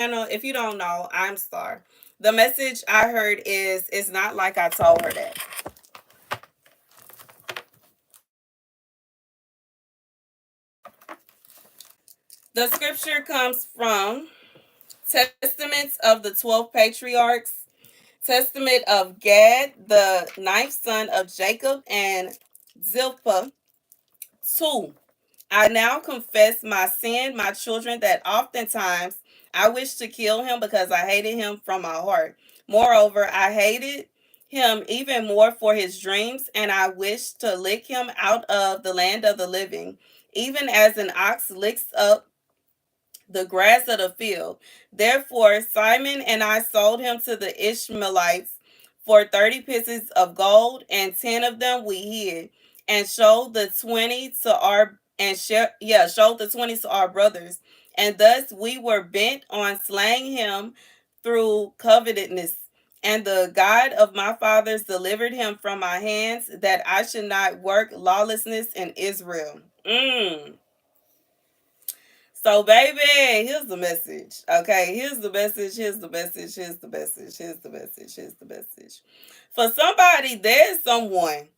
channel. If you don't know, I'm Star. The message I heard is, it's not like I told her that. The scripture comes from Testaments of the 12 Patriarchs, Testament of Gad, the ninth son of Jacob, and Zilpah. 2. I now confess my sin, my children, that oftentimes I wished to kill him because I hated him from my heart. Moreover, I hated him even more for his dreams, and I wished to lick him out of the land of the living, even as an ox licks up the grass of the field. Therefore, Simon and I sold him to the Ishmaelites for 30 pieces of gold, and 10 of them we hid, and showed the 20 to our brothers. And thus we were bent on slaying him through covetousness. And the God of my fathers delivered him from my hands, that I should not work lawlessness in Israel. So, baby, here's the message. Okay, here's the message. Here's the message. Here's the message. Here's the message. Here's the message. For somebody, there's someone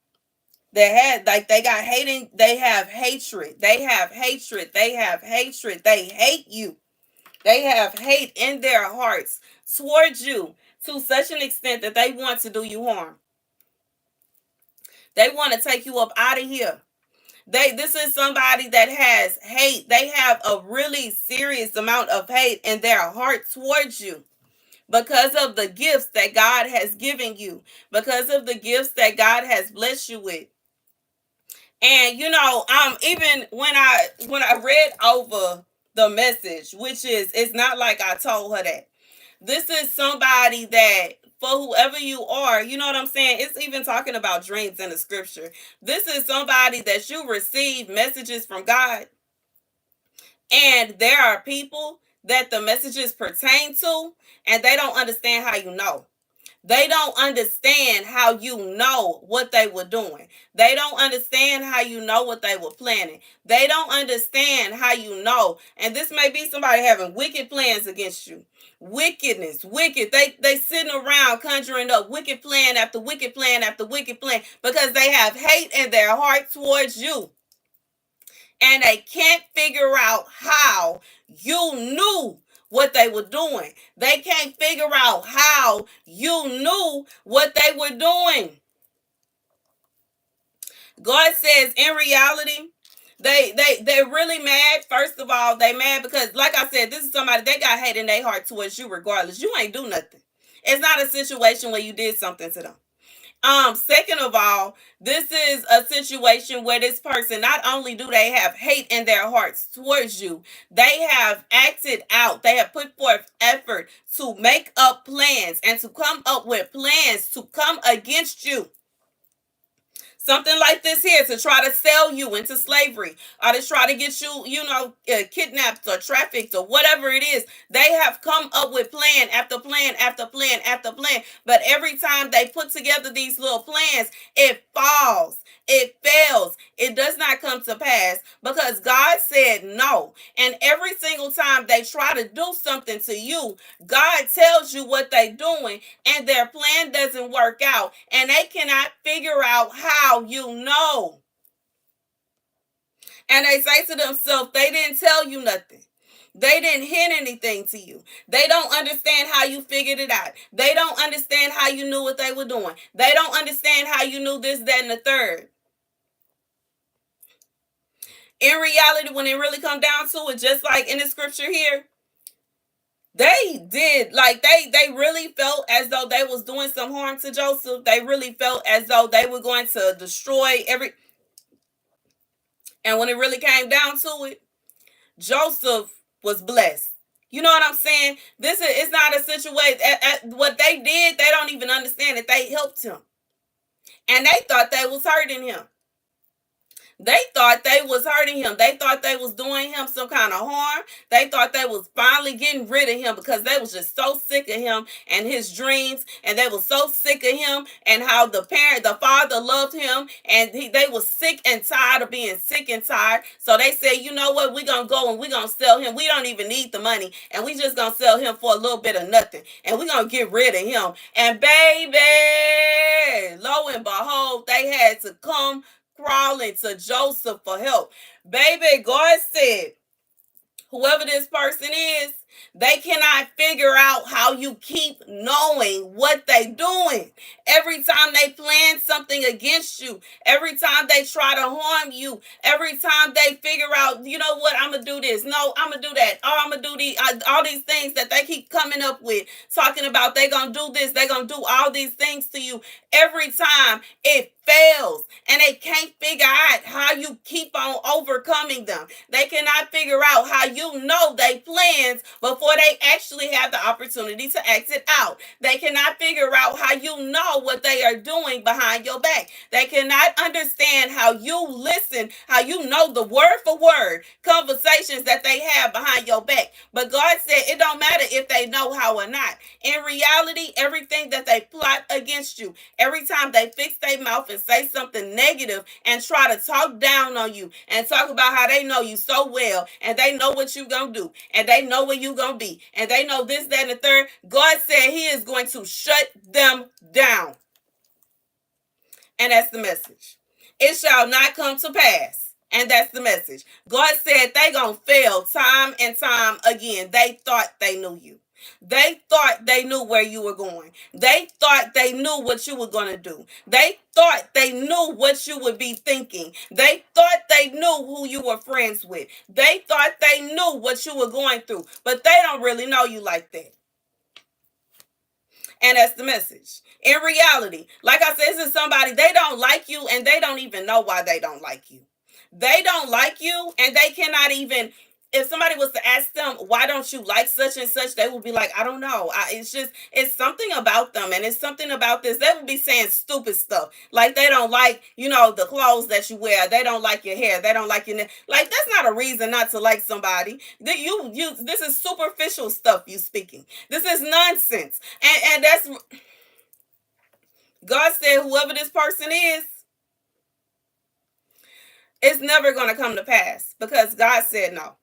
that had, like, they got hating. They have hatred. They have hatred. They have hatred. They hate you. They have hate in their hearts towards you to such an extent that they want to do you harm. They want to take you up out of here. This is somebody that has hate. They have a really serious amount of hate in their heart towards you because of the gifts that God has given you, because of the gifts that God has blessed you with. And even when I read over the message, which is, it's not like I told her that. This is somebody that, for whoever you are, you know what I'm saying? It's even talking about dreams in the scripture. This is somebody that you receive messages from God, and there are people that the messages pertain to, and they don't understand how you know. They don't understand how you know what they were doing. They don't understand how you know what they were planning. They don't understand how you know. And this may be somebody having wicked plans against you. Wickedness, wicked. They sitting around conjuring up wicked plan after wicked plan after wicked plan because they have hate in their heart towards you. And they can't figure out how you knew what they were doing. They can't figure out how you knew what they were doing. God says, in reality, they're really mad. First of all, they mad because, like I said, this is somebody, they got hate in their heart towards you regardless. You ain't do nothing. It's not a situation where you did something to them. Second of all, this is a situation where this person, not only do they have hate in their hearts towards you, they have acted out. They have put forth effort to make up plans and to come up with plans to come against you. Something like this here, to try to sell you into slavery, or to try to get you, kidnapped or trafficked or whatever it is. They have come up with plan after plan after plan after plan. But every time they put together these little plans, it falls. It fails. It does not come to pass because God said no. And every single time they try to do something to you, God tells you what they're doing, and their plan doesn't work out, and they cannot figure out how you know. And they say to themselves, they didn't tell you nothing. They didn't hint anything to you. They don't understand how you figured it out. They don't understand how you knew what they were doing. They don't understand how you knew this, that, and the third. In reality, when it really come down to it, just like in the scripture here, they did, like, they really felt as though they was doing some harm to Joseph. They really felt as though they were going to destroy every. And when it really came down to it, Joseph was blessed. You know what I'm saying? This is, it's not a situation. What they did, they don't even understand that they helped him, and they thought they was hurting him. They thought they was hurting him. They thought they was doing him some kind of harm. They thought they was finally getting rid of him because they was just so sick of him and his dreams, and they was so sick of him and how the father loved him, and they was sick and tired of being sick and tired. So they said, you know what, we gonna go and we gonna sell him. We don't even need the money, and we just gonna sell him for a little bit of nothing, and we gonna get rid of him. And baby, lo and behold, they had to come crawling to Joseph for help. Baby, God said, whoever this person is, they cannot figure out how you keep knowing what they doing. Every time they plan something against you, every time they try to harm you, every time they figure out, you know what, I'm gonna do this, no, I'm gonna do that, or I'm gonna do all these things that they keep coming up with, talking about they gonna do this, they gonna do all these things to you. Every time it fails, and they can't figure out how you keep on overcoming them. They cannot figure out how you know they plans before they actually have the opportunity to exit out. They cannot figure out how you know what they are doing behind your back. They cannot understand how you listen, how you know the word for word conversations that they have behind your back. But God said it don't matter if they know how or not. In reality, everything that they plot against you, every time they fix their mouth and say something negative and try to talk down on you and talk about how they know you so well, and they know what you gonna do, and they know where you gonna be, and they know this, that, and the third, God said he is going to shut them down. And that's the message. It shall not come to pass. And that's the message. God said they gonna fail time and time again. They thought they knew you. They thought they knew where you were going. They thought they knew what you were going to do. They thought they knew what you would be thinking. They thought they knew who you were friends with. They thought they knew what you were going through. But they don't really know you like that. And that's the message. In reality, like I said, this is somebody, they don't like you and they don't even know why they don't like you. They don't like you and they cannot even, if somebody was to ask them, why don't you like such and such, they would be like, I don't know. It's something about them, and it's something about this. They would be saying stupid stuff. Like they don't like, the clothes that you wear. They don't like your hair. They don't like your, like, that's not a reason not to like somebody. This is superficial stuff you speaking. This is nonsense. And that's, God said, whoever this person is, it's never going to come to pass because God said no.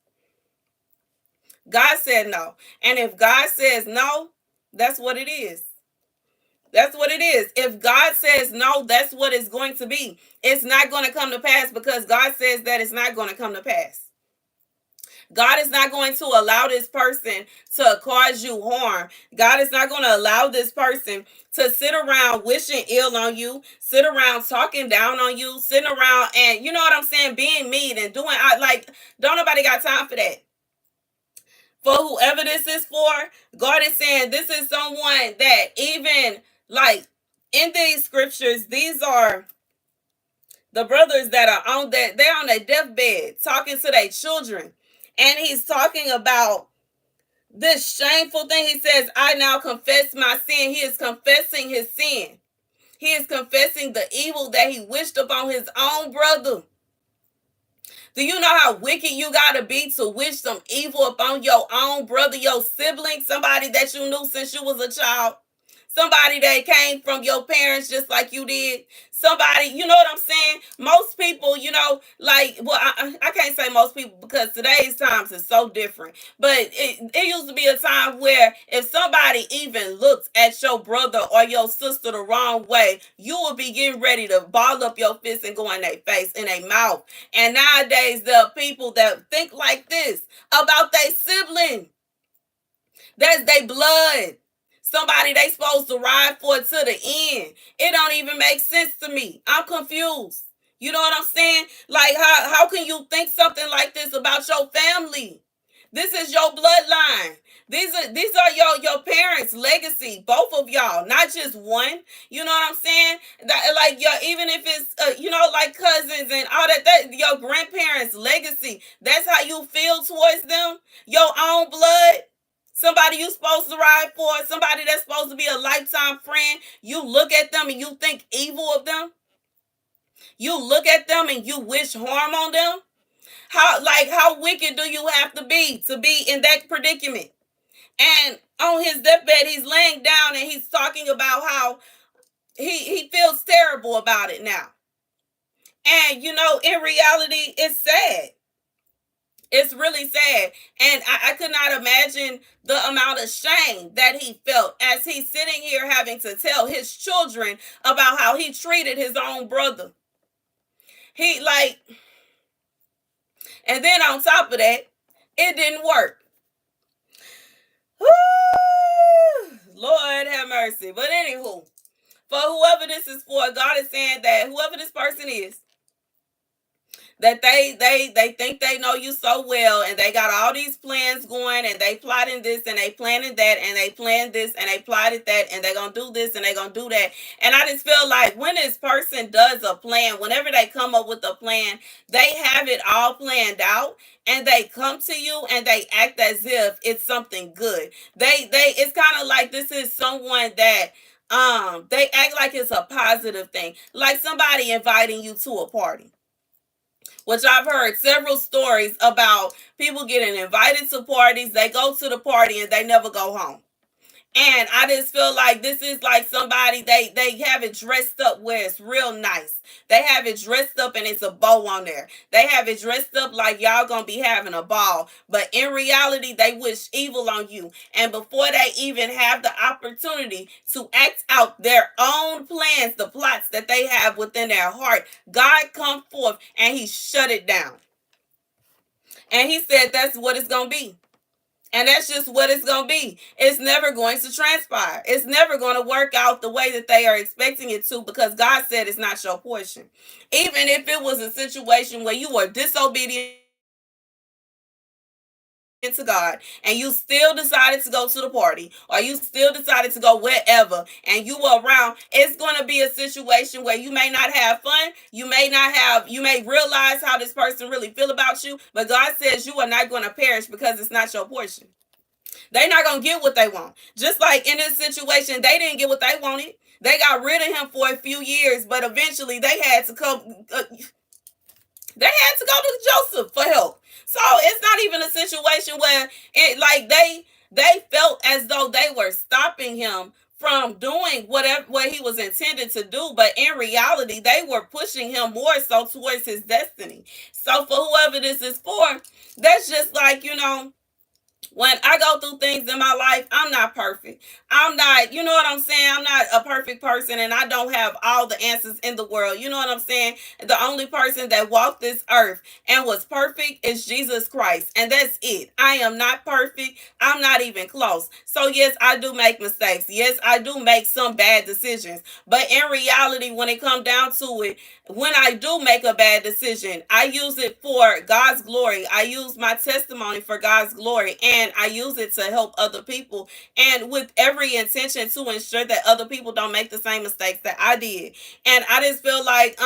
God said no. And if God says no, that's what it is. That's what it is. If God says no, that's what it's going to be. It's not going to come to pass because God says that it's not going to come to pass. God is not going to allow this person to cause you harm. God is not going to allow this person to sit around wishing ill on you, sit around talking down on you, sitting around and, you know what I'm saying, being mean and doing, don't nobody got time for that. For whoever this is for, God is saying this is someone that even like in these scriptures, these are the brothers that are on that, they're on their deathbed talking to their children. And he's talking about this shameful thing. He says, I now confess my sin. He is confessing his sin. He is confessing the evil that he wished upon his own brother. Do you know how wicked you gotta be to wish some evil upon your own brother, your sibling, somebody that you knew since you was a child? Somebody that came from your parents just like you did. Somebody, you know what I'm saying? Most people, I can't say most people because today's times is so different. But it used to be a time where if somebody even looked at your brother or your sister the wrong way, you would be getting ready to ball up your fist and go in their face, in their mouth. And nowadays, there are people that think like this about their sibling. That's their blood. Somebody they supposed to ride for to the end. It don't even make sense to me. I'm confused. You know what I'm saying? Like, how can you think something like this about your family? This is your bloodline. These are your parents' legacy. Both of y'all, not just one. You know what I'm saying? Even if it's like cousins and all that, your grandparents' legacy. That's how you feel towards them. Your own blood. Somebody you supposed to ride for, somebody that's supposed to be a lifetime friend, you look at them and you think evil of them. You look at them and you wish harm on them. How wicked do you have to be in that predicament? And on his deathbed, he's laying down and he's talking about how he feels terrible about it now. And in reality, it's sad. It's really sad. And I could not imagine the amount of shame that he felt as he's sitting here having to tell his children about how he treated his own brother. He like, and then on top of that, it didn't work. Lord have mercy. But anywho, for whoever this is for, God is saying that whoever this person is, that they think they know you so well, and they got all these plans going, and they plotting this and they planning that, and they planned this and they plotted that, and they gonna do this and they gonna do that. And I just feel like when this person does a plan, whenever they come up with a plan, they have it all planned out, and they come to you and they act as if it's something good. They it's kind of like this is someone that they act like it's a positive thing, like somebody inviting you to a party, which I've heard several stories about people getting invited to parties. They go to the party and they never go home. And I just feel like this is like somebody, they have it dressed up where it's real nice. They have it dressed up and it's a bow on there. They have it dressed up like y'all gonna be having a ball. But in reality, they wish evil on you. And before they even have the opportunity to act out their own plans, the plots that they have within their heart, God come forth and he shut it down. And he said that's what it's gonna be. And that's just what it's going to be. It's never going to transpire. It's never going to work out the way that they are expecting it to, because God said it's not your portion. Even if it was a situation where you were disobedient to God and you still decided to go to the party, or you still decided to go wherever, and you were around, it's going to be a situation where you may not have fun. You may realize how this person really feel about you, but God says you are not going to perish because it's not your portion. They're not going to get what they want. Just like in this situation, they didn't get what they wanted. They got rid of him for a few years, but eventually they had to come. They had to go to Joseph for help. So it's not even a situation where they felt as though they were stopping him from doing what he was intended to do, but in reality, they were pushing him more so towards his destiny. So for whoever this is for, that's just like, when I go through things in my life, I'm not perfect. I'm not, you know what I'm saying? I'm not a perfect person, and I don't have all the answers in the world. You know what I'm saying? The only person that walked this earth and was perfect is Jesus Christ. And that's it. I am not perfect. I'm not even close. So yes, I do make mistakes. Yes, I do make some bad decisions. But in reality, when it comes down to it, when I do make a bad decision, I use it for God's glory. I use my testimony for God's glory, and I use it to help other people, and with every intention to ensure that other people don't make the same mistakes that I did. And I just feel like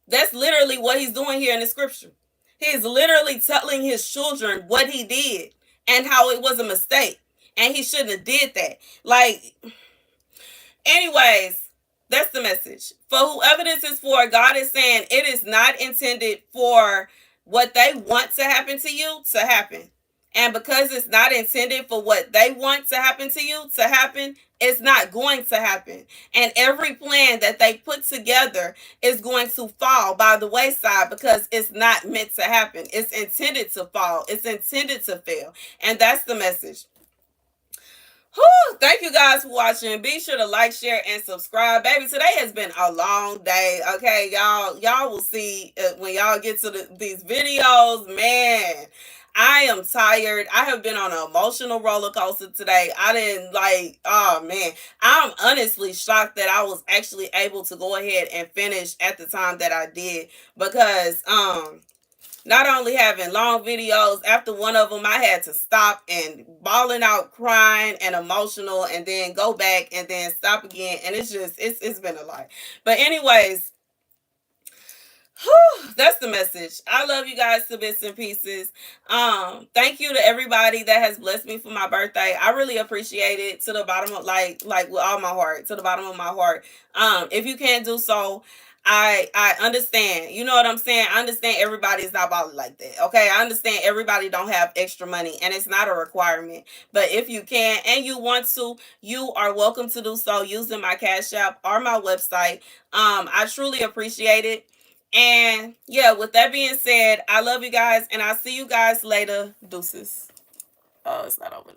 that's literally what he's doing here in the scripture. He's literally telling his children what he did and how it was a mistake, and he shouldn't have did that. Like, anyways, that's the message. For whoever this is for, God is saying it is not intended for what they want to happen to you to happen. And because it's not intended for what they want to happen to you to happen, it's not going to happen. And every plan that they put together is going to fall by the wayside because it's not meant to happen. It's intended to fall. It's intended to fail. And that's the message. Whew, thank you guys for watching. Be sure to like, share, and subscribe. Baby, today has been a long day. Okay, y'all will see when y'all get to these videos. Man, I am tired. I have been on an emotional roller coaster today. I didn't oh man. I'm honestly shocked that I was actually able to go ahead and finish at the time that I did, because not only having long videos, after one of them, I had to stop and bawling out, crying and emotional, and then go back and then stop again. And it's been a lot. But anyways, Whew, that's the message. I love you guys to bits and pieces. Thank you to everybody that has blessed me for my birthday. I really appreciate it to the bottom of like with all my heart, to the bottom of my heart. If you can't do so, I understand. You know what I'm saying? I understand everybody's not about like that. Okay. I understand everybody don't have extra money and it's not a requirement. But if you can and you want to, you are welcome to do so using my Cash App or my website. I truly appreciate it. And yeah, with that being said, I love you guys and I'll see you guys later. Deuces. Oh, it's not over there.